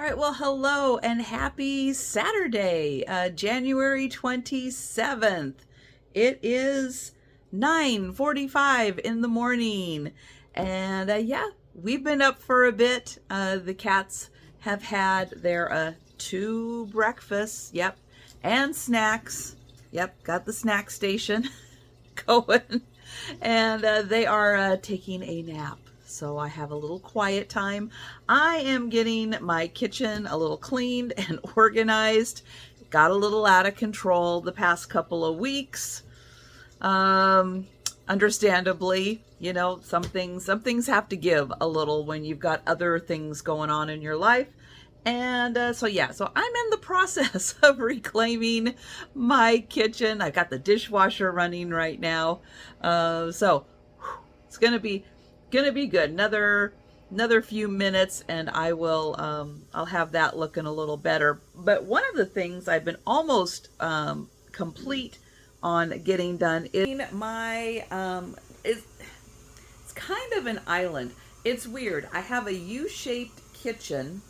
All right, well, hello and happy Saturday, January 27th. It is 9:45 in the morning. And yeah, we've been up for a bit. The cats have had their two breakfasts, yep, and snacks. Yep, got the snack station going. And they are taking a nap. So I have a little quiet time. I am getting my kitchen a little cleaned and organized. Got a little out of control the past couple of weeks. Understandably, you know, some things have to give a little when you've got other things going on in your life. And so I'm in the process of reclaiming my kitchen. I've got the dishwasher running right now. So it's gonna be good. Another few minutes and I will I'll have that looking a little better. But one of the things I've been almost complete on getting done is my it's kind of an island. It's weird. I have a U-shaped kitchen,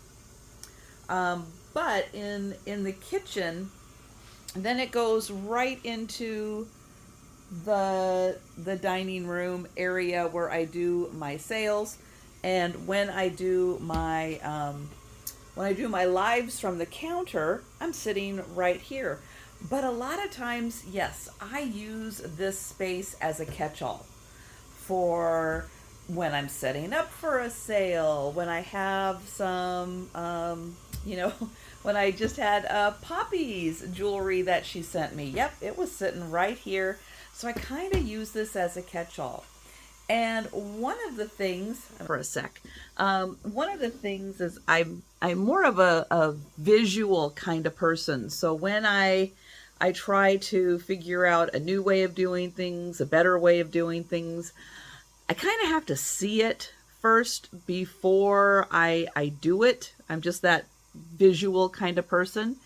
but in the kitchen, then it goes right into the dining room area where I do my sales, and when I do my lives from the counter, I'm sitting right here. But a lot of times, yes, I use this space as a catch-all for when I'm setting up for a sale, when I have some when I just had Poppy's jewelry that she sent me. Yep, it was sitting right here. So I kind of use this as a catch-all. And one of the things, one of the things is I'm more of a visual kind of person. So when I try to figure out a new way of doing things, a better way of doing things, I kind of have to see it first before I do it. I'm just that visual kind of person.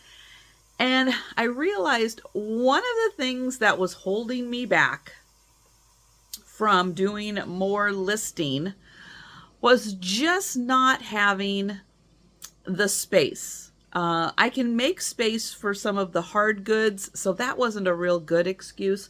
And I realized one of the things that was holding me back from doing more listing was just not having the space. I can make space for some of the hard goods, so that wasn't a real good excuse.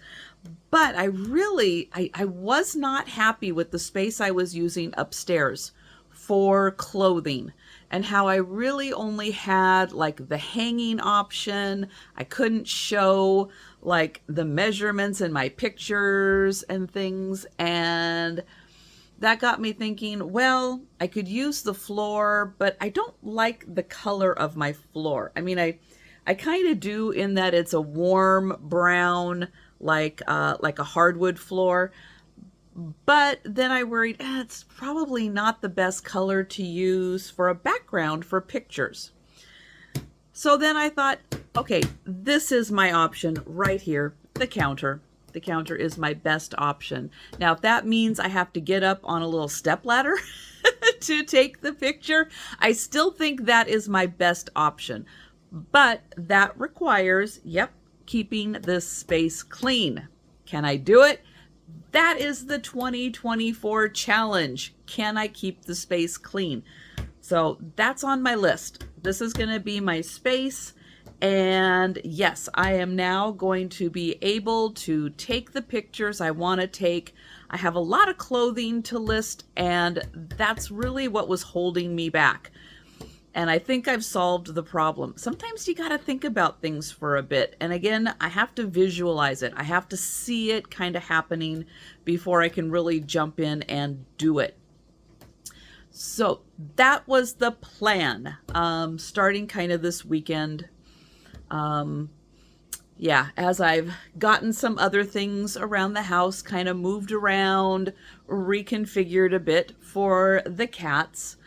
But I was not happy with the space I was using upstairs for clothing, and how I really only had like the hanging option. I couldn't show like the measurements in my pictures and things. And that got me thinking, well, I could use the floor, but I don't like the color of my floor. I mean, I kind of do, in that it's a warm brown, like a hardwood floor. But then I worried, it's probably not the best color to use for a background for pictures. So then I thought, okay, this is my option right here, the counter. The counter is my best option. Now, if that means I have to get up on a little step ladder to take the picture, I still think that is my best option. But that requires, keeping this space clean. Can I do it? That is the 2024 challenge. Can I keep the space clean? So that's on my list. This is going to be my space. And yes, I am now going to be able to take the pictures I want to take. I have a lot of clothing to list, and that's really what was holding me back. And I think I've solved the problem. Sometimes you got to think about things for a bit. And again, I have to visualize it. I have to see it kind of happening before I can really jump in and do it. So that was the plan, starting kind of this weekend. As I've gotten some other things around the house, kind of moved around, reconfigured a bit for the cats.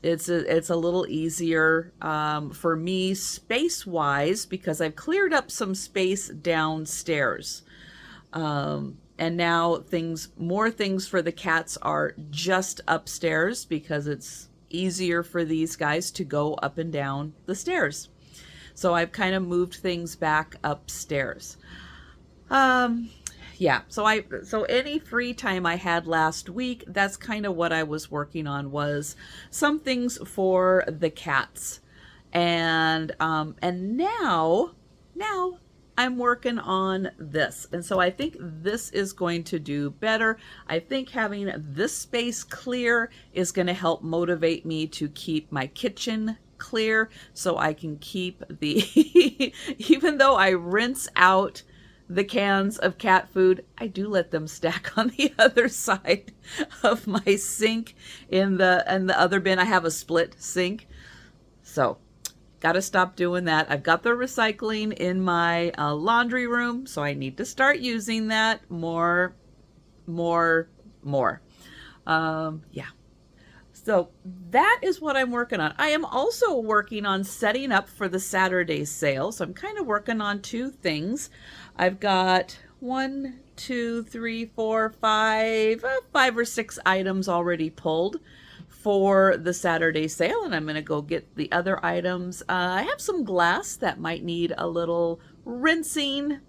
It's a little easier for me space-wise, because I've cleared up some space downstairs. And now more things for the cats are just upstairs, because it's easier for these guys to go up and down the stairs. So I've kind of moved things back upstairs. yeah, so any free time I had last week, that's kind of what I was working on, was some things for the cats. And now I'm working on this. And so I think this is going to do better. I think having this space clear is going to help motivate me to keep my kitchen clear, so I can keep the even though I rinse out the cans of cat food, I do let them stack on the other side of my sink. In the other bin, I have a split sink. So got to stop doing that. I've got the recycling in my laundry room, so I need to start using that more. Yeah. So that is what I'm working on. I am also working on setting up for the Saturday sale. So I'm kind of working on two things. I've got 1, 2, 3, 4, 5, 5 or 6 items already pulled for the Saturday sale, and I'm going to go get the other items. I have some glass that might need a little rinsing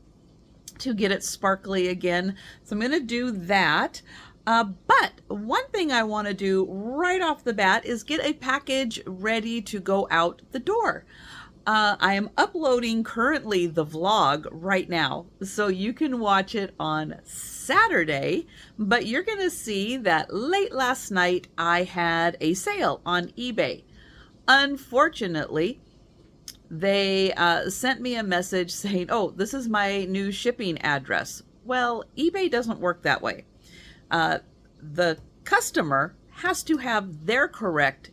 to get it sparkly again, so I'm going to do that. But one thing I want to do right off the bat is get a package ready to go out the door. I am uploading currently the vlog right now, so you can watch it on Saturday, but you're going to see that late last night I had a sale on eBay. Unfortunately, they sent me a message saying, oh, this is my new shipping address. Well, eBay doesn't work that way. The customer has to have their correct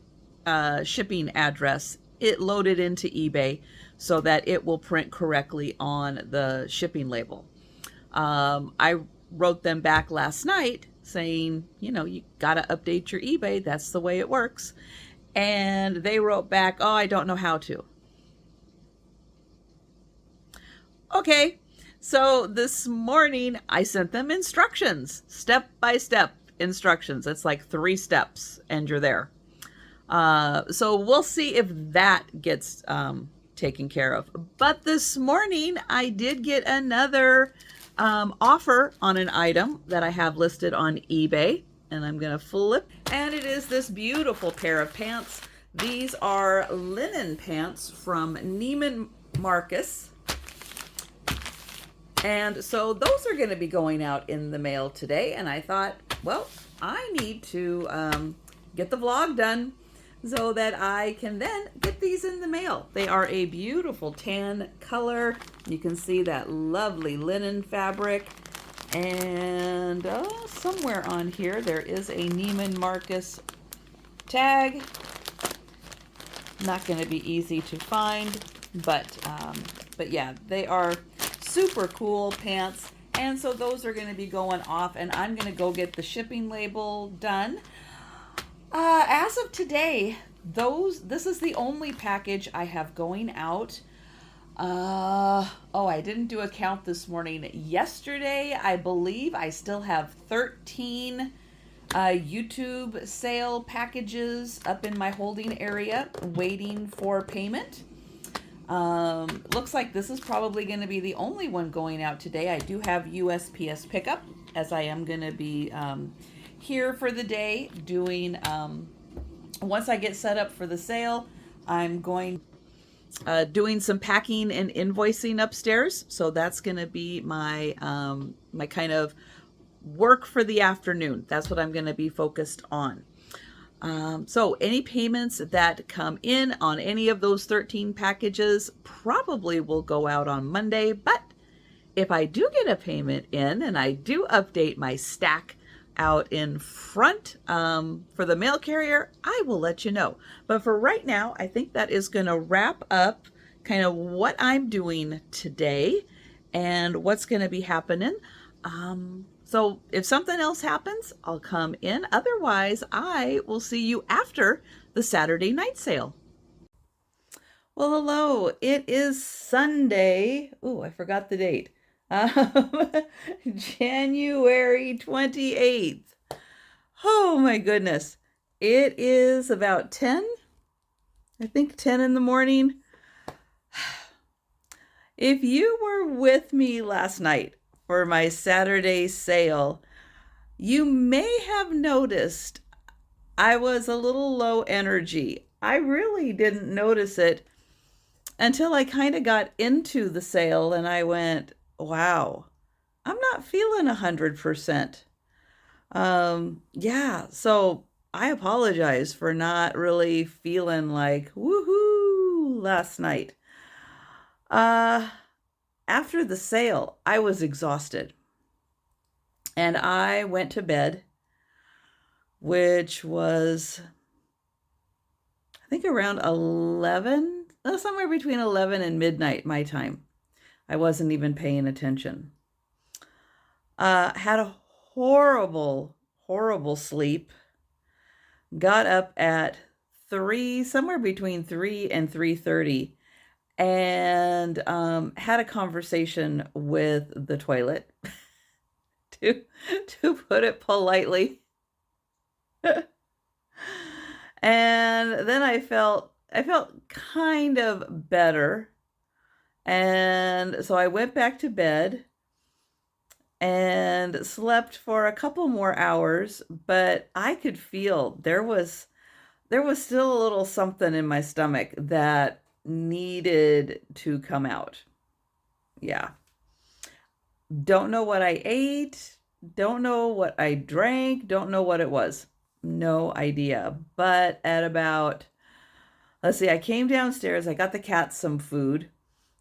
shipping address loaded into eBay so that it will print correctly on the shipping label. I wrote them back last night saying, you got to update your eBay. That's the way it works. And they wrote back, oh, I don't know how to. Okay. So this morning I sent them instructions, step-by-step instructions. It's like 3 steps and you're there. So we'll see if that gets taken care of. But this morning I did get another offer on an item that I have listed on eBay, and I'm going to flip. And it is this beautiful pair of pants. These are linen pants from Neiman Marcus. And so those are going to be going out in the mail today. And I thought, well, I need to get the vlog done so that I can then get these in the mail. They are a beautiful tan color. You can see that lovely linen fabric. And somewhere on here, there is a Neiman Marcus tag. Not going to be easy to find, but yeah, they are super cool pants. And so those are going to be going off, and I'm going to go get the shipping label done. As of today, this is the only package I have going out. I didn't do a count this morning. Yesterday, I believe I still have 13 YouTube sale packages up in my holding area waiting for payment. Looks like this is probably going to be the only one going out today. I do have USPS pickup, as I am going to be here for the day doing, once I get set up for the sale, I'm going doing some packing and invoicing upstairs. So that's going to be my my kind of work for the afternoon. That's what I'm going to be focused on. So any payments that come in on any of those 13 packages probably will go out on Monday. But if I do get a payment in and I do update my stack out in front for the mail carrier, I will let you know. But for right now, I think that is going to wrap up kind of what I'm doing today and what's going to be happening. So if something else happens, I'll come in. Otherwise, I will see you after the Saturday night sale. Well, hello. It is Sunday. Oh, I forgot the date. January 28th. Oh my goodness. It is about 10. I think 10 in the morning. If you were with me last night for my Saturday sale. You may have noticed I was a little low energy. I really didn't notice it until I kind of got into the sale and I went, wow, I'm not feeling 100%. Yeah, so I apologize for not really feeling like woohoo last night. Uh, After the sale, I was exhausted and I went to bed, which was, I think, around 11, somewhere between 11 and midnight my time. I wasn't even paying attention. Had a horrible, horrible sleep. Got up at 3, somewhere between 3 and 3:30, and had a conversation with the toilet, to put it politely. And then I felt kind of better. And so I went back to bed and slept for a couple more hours, but I could feel there was still a little something in my stomach that needed to come out. Yeah. Don't know what I ate, don't know what I drank, don't know what it was. No idea. But at about, let's see, I came downstairs, I got the cats some food.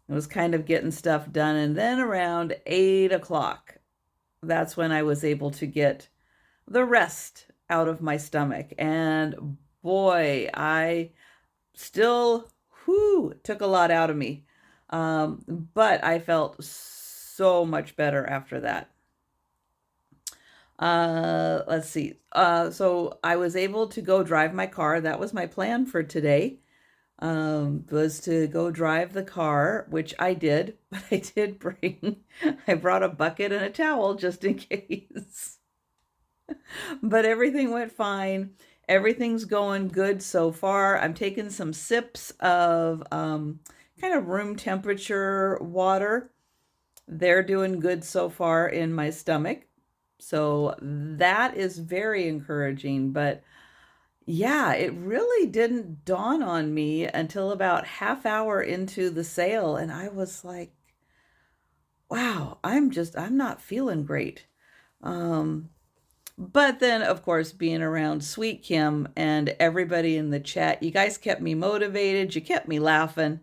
I was kind of getting stuff done. And then around 8 o'clock, that's when I was able to get the rest out of my stomach. And boy, I still, took a lot out of me. But I felt so much better after that. Let's see. So I was able to go drive my car. That was my plan for today. Was to go drive the car, which I did, but I brought a bucket and a towel just in case. But everything went fine. Everything's going good so far. I'm taking some sips of kind of room temperature water. They're doing good so far in my stomach. So that is very encouraging. But yeah, it really didn't dawn on me until about half hour into the sale. And I was like, wow, I'm not feeling great. Um, but then, of course, being around Sweet Kim and everybody in the chat, you guys kept me motivated. You kept me laughing,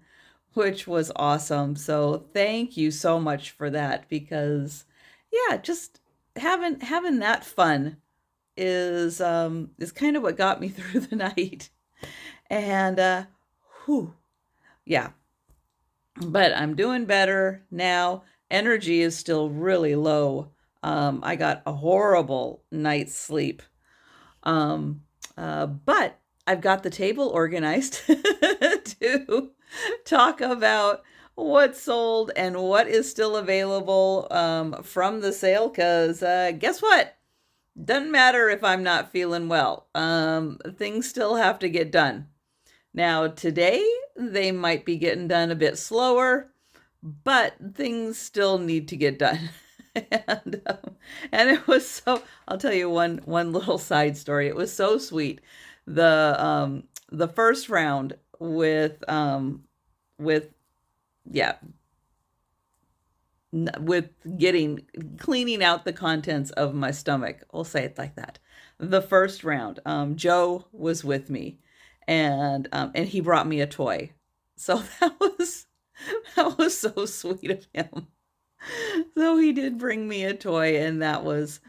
which was awesome. So thank you so much for that because, yeah, just having that fun is kind of what got me through the night. And whew, yeah, but I'm doing better now. Energy is still really low. I got a horrible night's sleep. Um, but I've got the table organized to talk about what sold and what is still available from the sale. Because guess what? Doesn't matter if I'm not feeling well. Things still have to get done. Now, today, they might be getting done a bit slower, but things still need to get done. And it was I'll tell you one little side story. It was so sweet. The first round with yeah, with cleaning out the contents of my stomach. I'll say it like that. The first round, Joe was with me, and he brought me a toy. So that was so sweet of him. So he did bring me a toy, and that was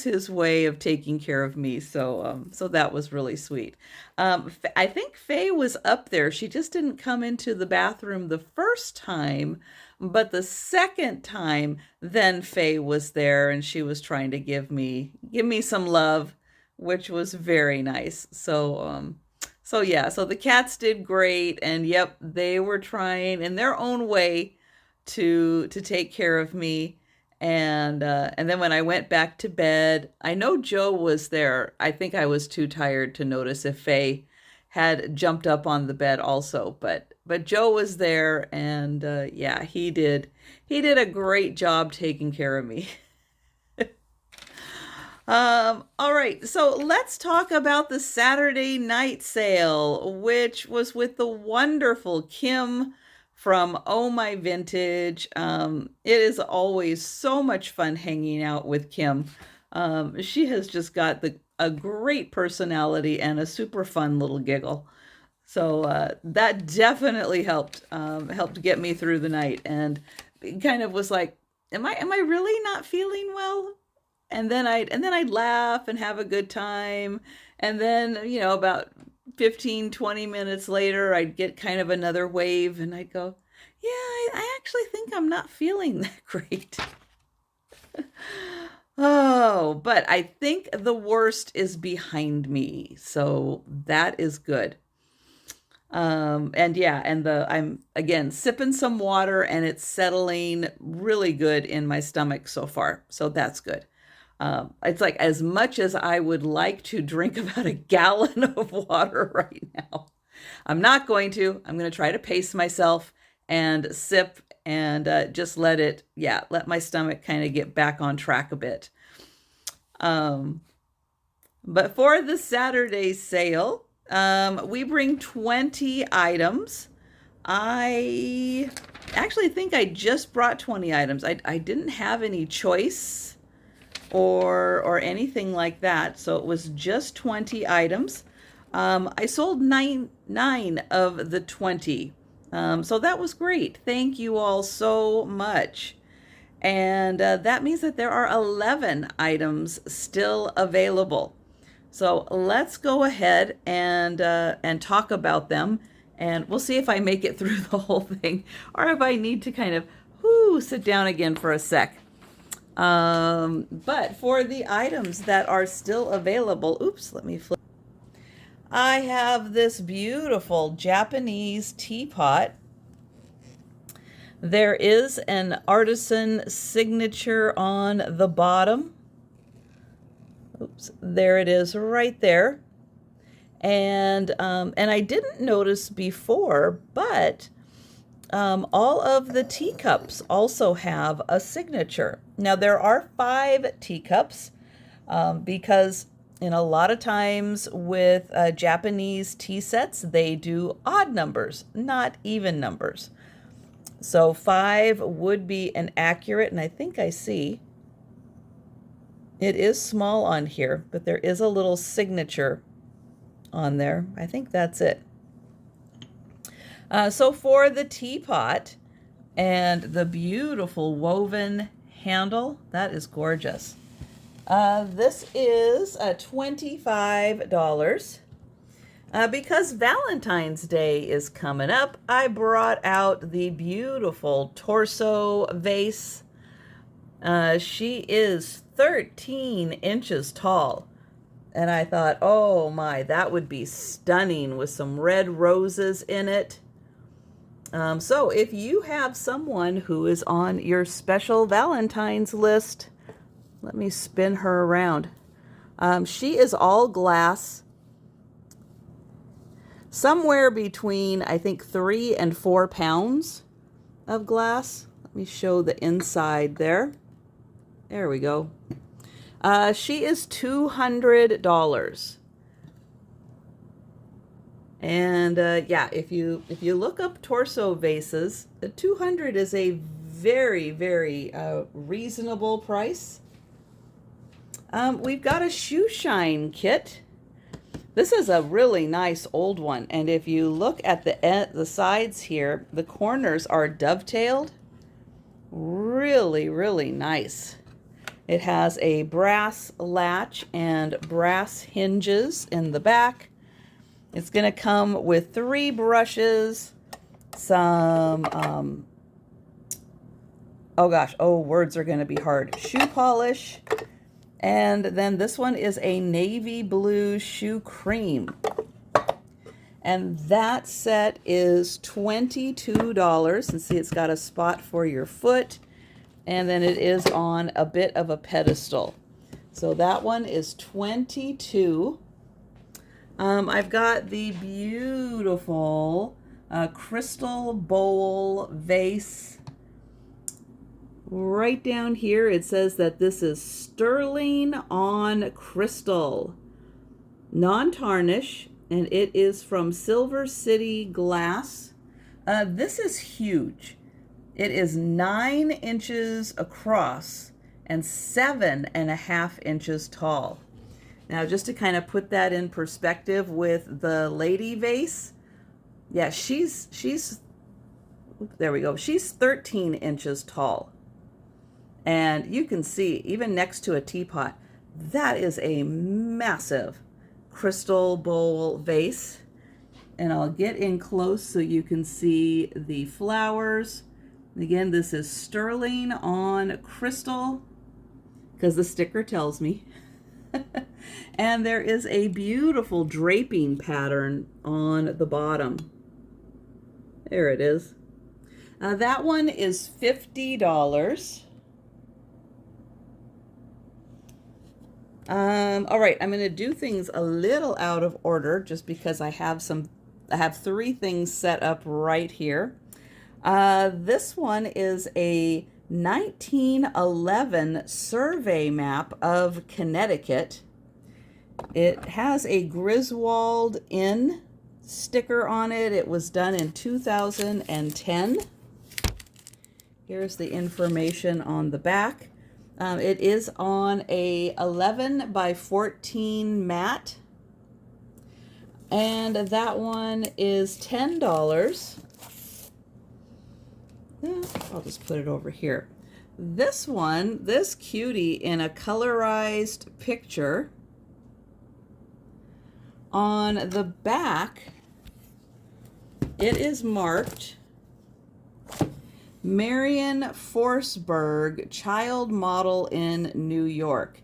his way of taking care of me. So that was really sweet. I think Faye was up there. She just didn't come into the bathroom the first time, but the second time, then Faye was there, and she was trying to give me some love, which was very nice. So yeah, so the cats did great, and yep, they were trying in their own way to take care of me. And then when I went back to bed, I know Joe was there. I think I was too tired to notice if Faye had jumped up on the bed also, but Joe was there, and yeah, he did a great job taking care of me. All right, so let's talk about the Saturday night sale, which was with the wonderful Kim from Oh My Vintage. It is always so much fun hanging out with Kim. She has just got a great personality and a super fun little giggle. So that definitely helped get me through the night, and it kind of was like, am I really not feeling well? And then I'd laugh and have a good time. And then, about 15, 20 minutes later, I'd get kind of another wave, and I'd go, yeah, I actually think I'm not feeling that great. Oh, but I think the worst is behind me. So that is good. And yeah, I'm again sipping some water, and it's settling really good in my stomach so far. So that's good. It's like, as much as I would like to drink about a gallon of water right now, I'm not going to. I'm going to try to pace myself and sip, and just let my stomach kind of get back on track a bit. But for the Saturday sale, we bring 20 items. I actually think I just brought 20 items. I didn't have any choice or anything like that. So it was just 20 items. I sold nine of the 20. So that was great. Thank you all so much. And that means that there are 11 items still available. So let's go ahead and talk about them. And we'll see if I make it through the whole thing, or if I need to kind of sit down again for a sec. But for the items that are still available, let me flip. I have this beautiful Japanese teapot. There is an artisan signature on the bottom. There it is right there. And I didn't notice before, but all of the teacups also have a signature. Now, there are 5 teacups because in a lot of times with Japanese tea sets, they do odd numbers, not even numbers. So 5 would be an accurate, and I think I see it is small on here, but there is a little signature on there. I think that's it. So for the teapot and the beautiful woven handle, that is gorgeous. This is $25. Because Valentine's Day is coming up, I brought out the beautiful torso vase. She is 13 inches tall. And I thought, oh my, that would be stunning with some red roses in it. So if you have someone who is on your special Valentine's list, let me spin her around. She is all glass. Somewhere between, I think, 3 and 4 pounds of glass. Let me show the inside there. There we go. She is $200. And yeah, if you look up torso vases, the $200 is a very, very reasonable price. We've got a shoe shine kit. This is a really nice old one, and if you look at the sides here, the corners are dovetailed. Really, really nice. It has a brass latch and brass hinges in the back. It's going to come with 3 brushes, some, words are going to be hard, shoe polish, and then this one is a navy blue shoe cream. And that set is $22. And see, it's got a spot for your foot. And then it is on a bit of a pedestal. So that one is $22. I've got the beautiful crystal bowl vase. Right down here it says that this is sterling on crystal, non-tarnish, and it is from Silver City Glass. This is huge. It is 9 inches across and 7.5 inches tall. Now, just to kind of put that in perspective with the lady vase, yeah, there we go. She's 13 inches tall. And you can see, even next to a teapot, that is a massive crystal bowl vase. And I'll get in close so you can see the flowers. Again, this is sterling on crystal, because the sticker tells me. And there is a beautiful draping pattern on the bottom. There it is. That one is $50. All right, I'm going to do things a little out of order just because I have 3 things set up right here. This one is a 1911 survey map of Connecticut. It has a Griswold Inn sticker on it. It was done in 2010. Here's the information on the back. It is on a 11 by 14 mat, and that one is $10. I'll just put it over here. This one, this cutie in a colorized picture, on the back, it is marked Marion Forsberg, child model in New York.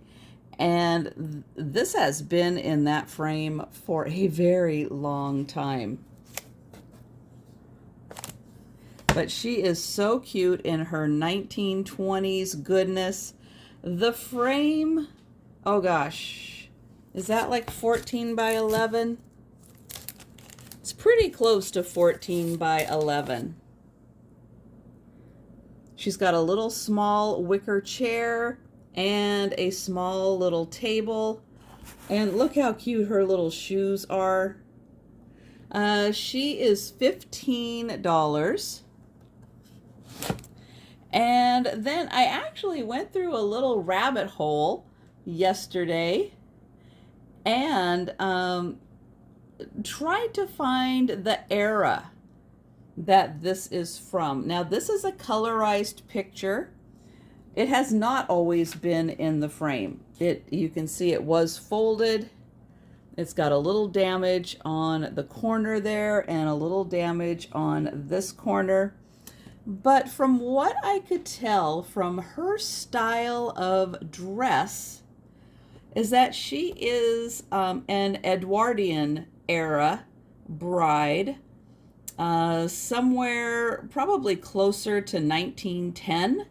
And this has been in that frame for a very long time. But she is so cute in her 1920s goodness. The frame, oh gosh, is that like 14 by 11? It's pretty close to 14 by 11. She's got a little small wicker chair and a small little table. And look how cute her little shoes are. She is $15. And then I actually went through a little rabbit hole yesterday and tried to find the era that this is from. Now, this is a colorized picture. It has not always been in the frame. You can see it was folded. It's got a little damage on the corner there and a little damage on this corner. But from what I could tell from her style of dress is that she is an Edwardian era bride. Somewhere probably closer to 1910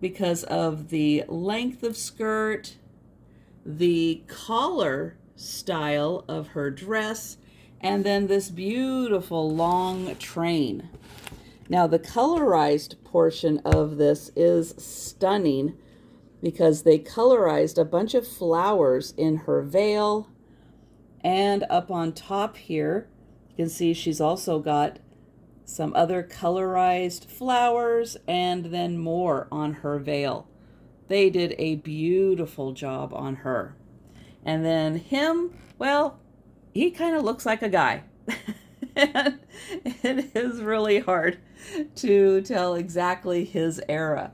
because of the length of skirt, the collar style of her dress, and then this beautiful long train. Now the colorized portion of this is stunning because they colorized a bunch of flowers in her veil, and up on top here you can see she's also got some other colorized flowers and then more on her veil. They did a beautiful job on her. And then him, well, he kind of looks like a guy. And it is really hard to tell exactly his era.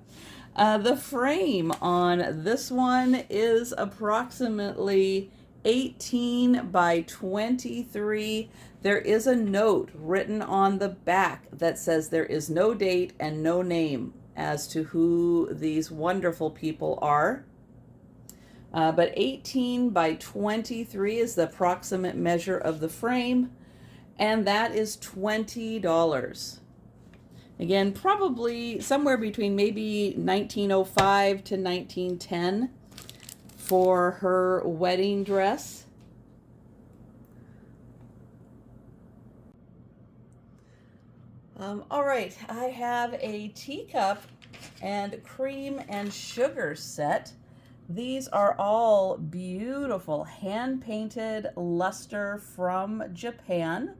The frame on this one is approximately 18 by 23. There is a note written on the back that says there is no date and no name as to who these wonderful people are. But 18 by 23 is the approximate measure of the frame, and that is $20. Again, probably somewhere between maybe 1905 to 1910 for her wedding dress. All right, I have a teacup and cream and sugar set. These are all beautiful hand-painted luster from Japan.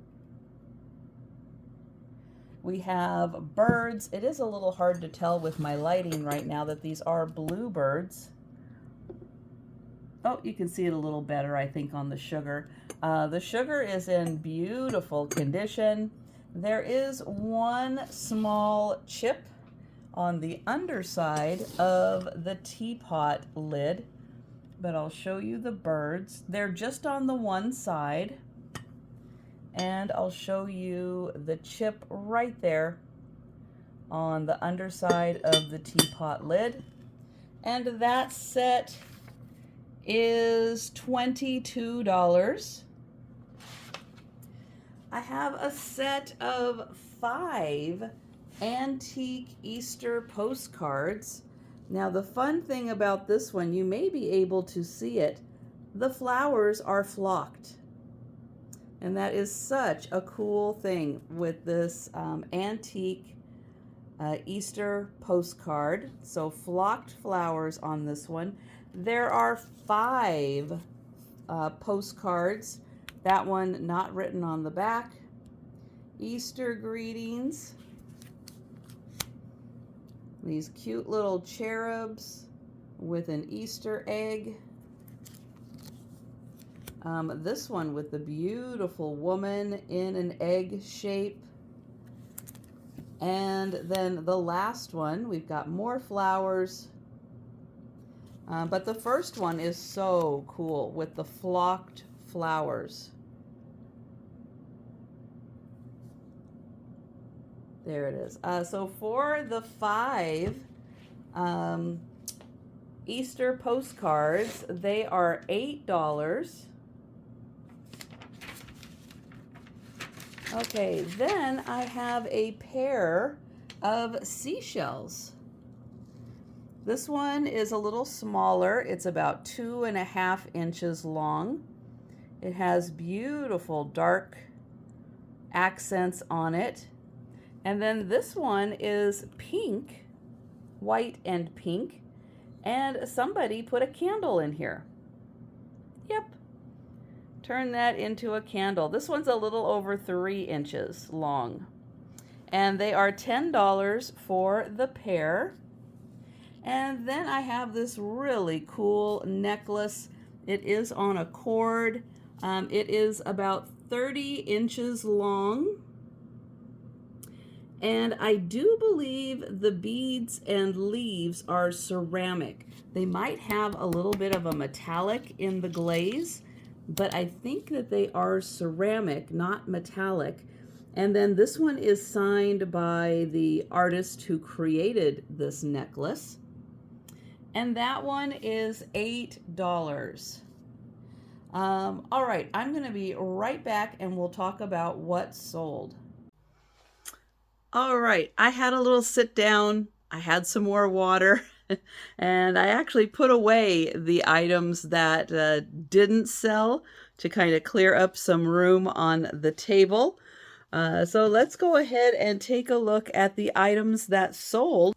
We have birds. It is a little hard to tell with my lighting right now that these are bluebirds. Oh, you can see it a little better, I think, on the sugar. The sugar is in beautiful condition. There is one small chip on the underside of the teapot lid, but I'll show you the birds. They're just on the one side, and I'll show you the chip right there on the underside of the teapot lid. And that set is $22. I have a set of 5 antique Easter postcards. Now the fun thing about this one, you may be able to see it, the flowers are flocked. And that is such a cool thing with this antique Easter postcard. So flocked flowers on this one. There are 5 postcards. That one not written on the back. Easter greetings. These cute little cherubs with an Easter egg. This one with the beautiful woman in an egg shape. And then the last one, we've got more flowers. But the first one is so cool with the flocked flowers. There it is. So for the 5 Easter postcards, they are $8. Okay, then I have a pair of seashells. This one is a little smaller. It's about 2.5 inches long. It has beautiful dark accents on it. And then this one is pink, white and pink, and somebody put a candle in here. Yep. Turn that into a candle. This one's a little over 3 inches long. And they are $10 for the pair. And then I have this really cool necklace. It is on a cord. It is about 30 inches long. And I do believe the beads and leaves are ceramic. They might have a little bit of a metallic in the glaze, but I think that they are ceramic, not metallic. And then this one is signed by the artist who created this necklace. And that one is $8. All right, I'm going to be right back and we'll talk about what sold. All right, I had a little sit down. I had some more water, and I actually put away the items that didn't sell to kind of clear up some room on the table. So let's go ahead and take a look at the items that sold.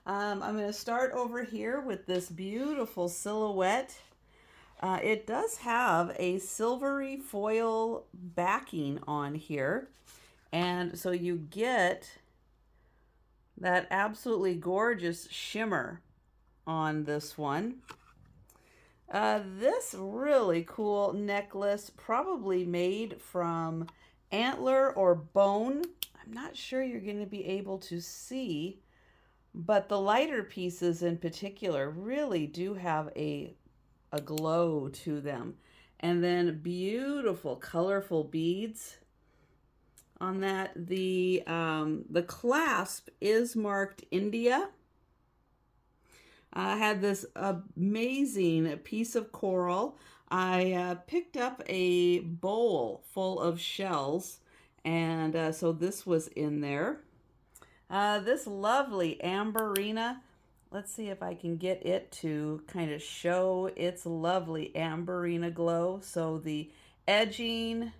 I'm going to start over here with this beautiful silhouette. It does have a silvery foil backing on here. And so you get that absolutely gorgeous shimmer on this one. This really cool necklace, probably made from antler or bone. I'm not sure you're going to be able to see, but the lighter pieces in particular really do have a glow to them. And then beautiful, colorful beads on that. The clasp is marked India. I had this amazing piece of coral. I picked up a bowl full of shells, and so this was in there. This lovely amberina. Let's see if I can get it to kind of show its lovely amberina glow. So the edging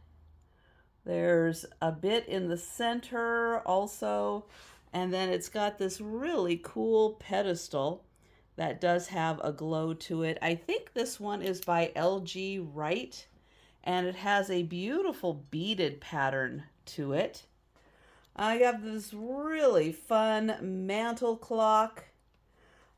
There's a bit in the center also. And then it's got this really cool pedestal that does have a glow to it. I think this one is by LG Wright, and it has a beautiful beaded pattern to it. I got this really fun mantle clock,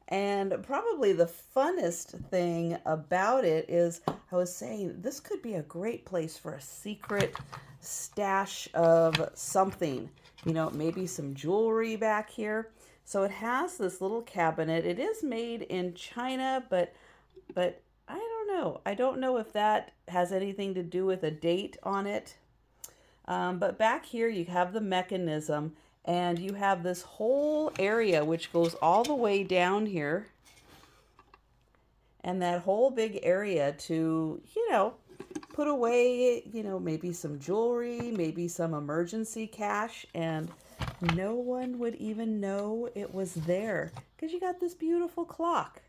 and probably the funnest thing about it is I was saying this could be a great place for a secret stash of something, you know, maybe some jewelry back here. So it has this little cabinet. It is made in China, but I don't know. I don't know if that has anything to do with a date on it. But back here you have the mechanism, and you have this whole area which goes all the way down here. And that whole big area to, you know, put away, you know, maybe some jewelry, maybe some emergency cash, and no one would even know it was there because you got this beautiful clock.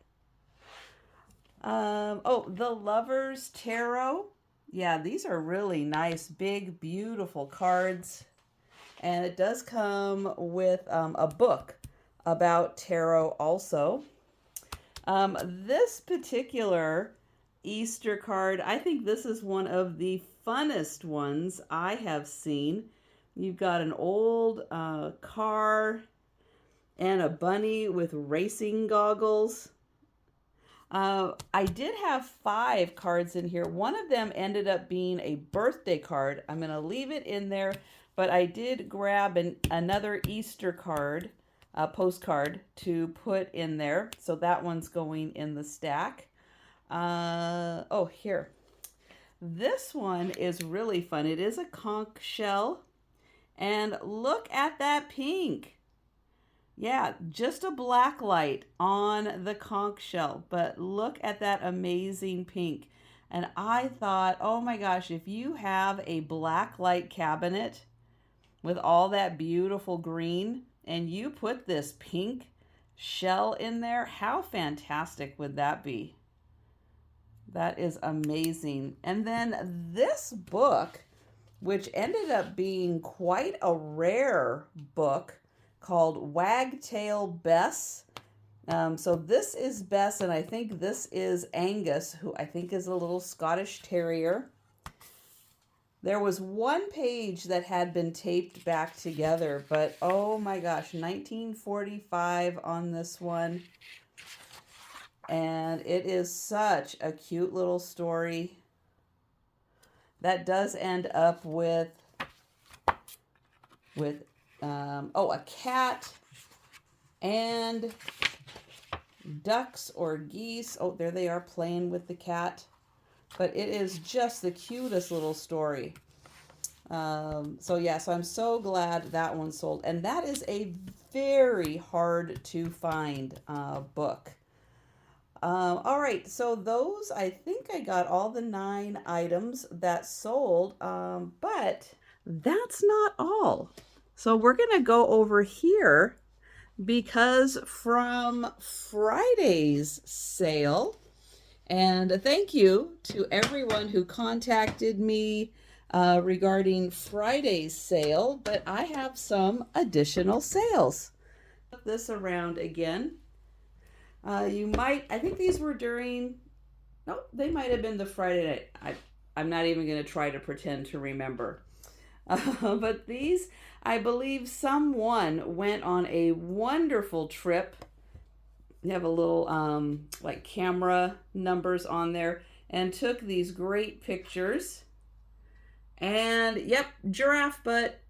Oh, the Lover's Tarot. Yeah, these are really nice, big, beautiful cards. And it does come with a book about tarot also. This particular Easter card, I think this is one of the funnest ones I have seen. You've got an old car and a bunny with racing goggles. I did have 5 cards in here. One of them ended up being a birthday card. I'm going to leave it in there, but I did grab another Easter card, postcard to put in there. So that one's going in the stack. Oh, here. This one is really fun. It is a conch shell. And look at that pink. Yeah, just a black light on the conch shell, but look at that amazing pink. And I thought, oh my gosh, if you have a black light cabinet with all that beautiful green and you put this pink shell in there, how fantastic would that be? That is amazing. And then this book, which ended up being quite a rare book, called Wagtail Bess. So this is Bess, and I think this is Angus, who I think is a little Scottish Terrier. There was one page that had been taped back together, but oh my gosh, 1945 on this one. And it is such a cute little story. That does end up with a cat and ducks or geese. Oh, there they are playing with the cat. But it is just the cutest little story. So I'm so glad that one sold. And that is a very hard to find book. All right, so those, I think I got all the 9 items that sold, but that's not all. So we're going to go over here because from Friday's sale, and thank you to everyone who contacted me regarding Friday's sale, but I have some additional sales. Flip this around again. I think these were they might have been the Friday night. I'm not even going to try to pretend to remember. But these, I believe someone went on a wonderful trip. They have a little like camera numbers on there and took these great pictures. And yep, giraffe butt.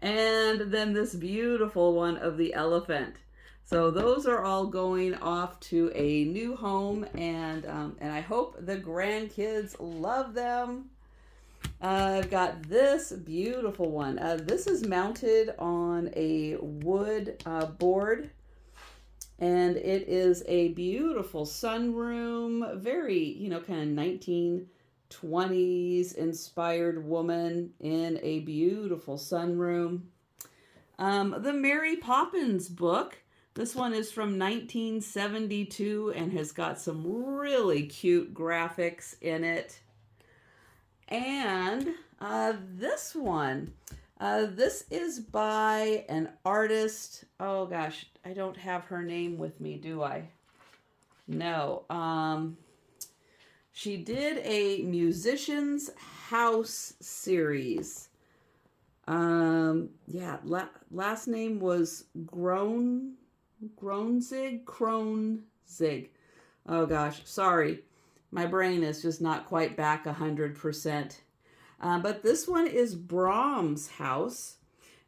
And then this beautiful one of the elephant. So those are all going off to a new home, and I hope the grandkids love them. I've got this beautiful one. This is mounted on a wood board, and it is a beautiful sunroom, very, kind of 1920s inspired woman in a beautiful sunroom. The Mary Poppins book. This one is from 1972 and has got some really cute graphics in it. And this one, this is by an artist. Oh gosh, I don't have her name with me, do I? No. She did a musician's house series. Yeah, last name was Kronzig. Oh gosh, sorry. My brain is just not quite back 100%. But this one is Brahms' house,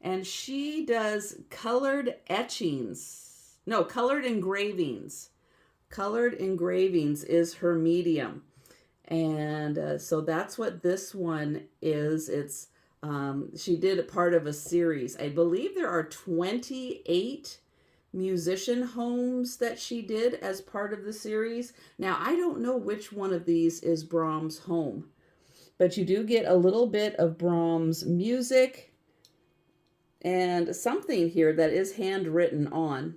and she does colored etchings. No, colored engravings. Colored engravings is her medium. And so that's what this one is. It's she did a part of a series. I believe there are 28 musician homes that she did as part of the series. Now, I don't know which one of these is Brahms' home, but you do get a little bit of Brahms music and something here that is handwritten on.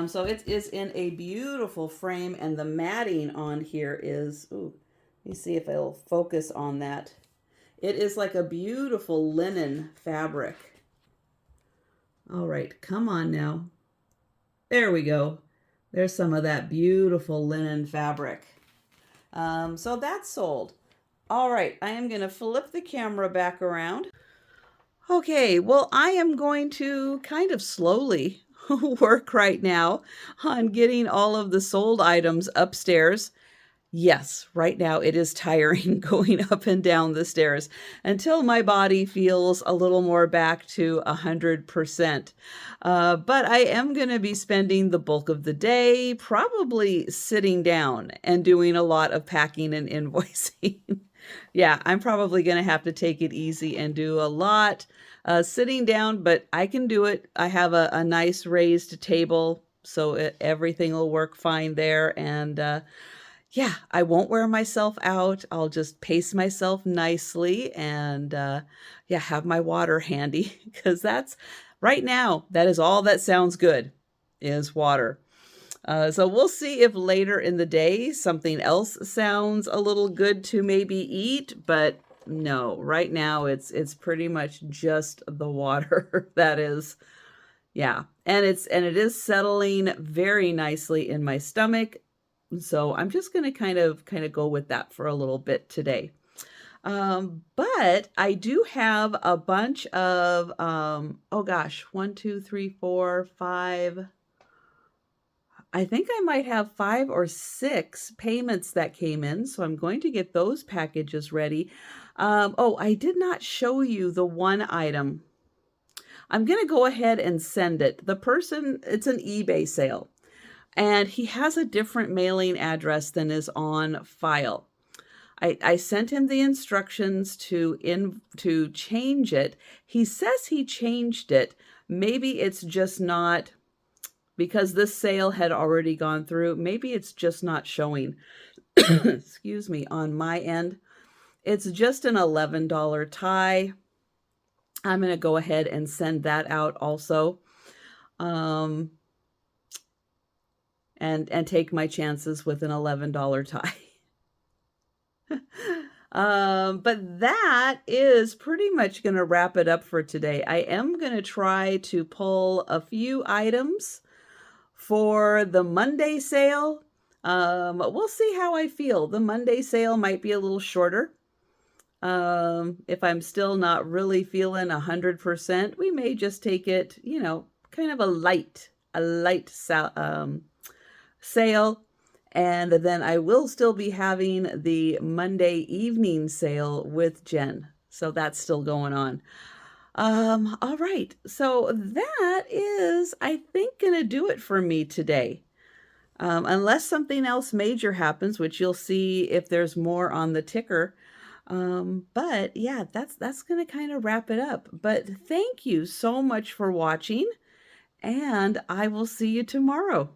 So it is in a beautiful frame, and the matting on here is, ooh, let me see if it'll focus on that. It is like a beautiful linen fabric. All right, come on now. There we go. There's some of that beautiful linen fabric. So that's sold. All right, I am going to flip the camera back around. Okay, well, I am going to kind of slowly work right now on getting all of the sold items upstairs. Yes, right now it is tiring going up and down the stairs until my body feels a little more back to 100%. But I am going to be spending the bulk of the day probably sitting down and doing a lot of packing and invoicing. Yeah, I'm probably going to have to take it easy and do a lot sitting down, but I can do it. I have a nice raised table, so everything will work fine there. And yeah, I won't wear myself out. I'll just pace myself nicely and yeah, have my water handy because that's right now, that is all that sounds good is water. So we'll see if later in the day something else sounds a little good to maybe eat, but no, right now it's pretty much just the water that is, yeah. And it is settling very nicely in my stomach. So I'm just going to kind of go with that for a little bit today. But I do have a bunch of, oh gosh, 1, 2, 3, 4, 5. I think I might have 5 or 6 payments that came in, so I'm going to get those packages ready. Oh, I did not show you the one item. I'm going to go ahead and send it. The person, it's an eBay sale, and he has a different mailing address than is on file. I sent him the instructions to change it. He says he changed it. Maybe it's just not, because this sale had already gone through, maybe it's just not showing, excuse me, on my end. It's just an $11 tie. I'm going to go ahead and send that out also. And take my chances with an $11 tie. But that is pretty much going to wrap it up for today. I am going to try to pull a few items for the Monday sale. We'll see how I feel. The Monday sale might be a little shorter. If I'm still not really feeling 100%, we may just take it, you know, kind of a light sale. And then I will still be having the Monday evening sale with Jen. So that's still going on. All right. So that is, I think, going to do it for me today. Unless something else major happens, which you'll see if there's more on the ticker. But yeah, that's going to kind of wrap it up. But thank you so much for watching, and I will see you tomorrow.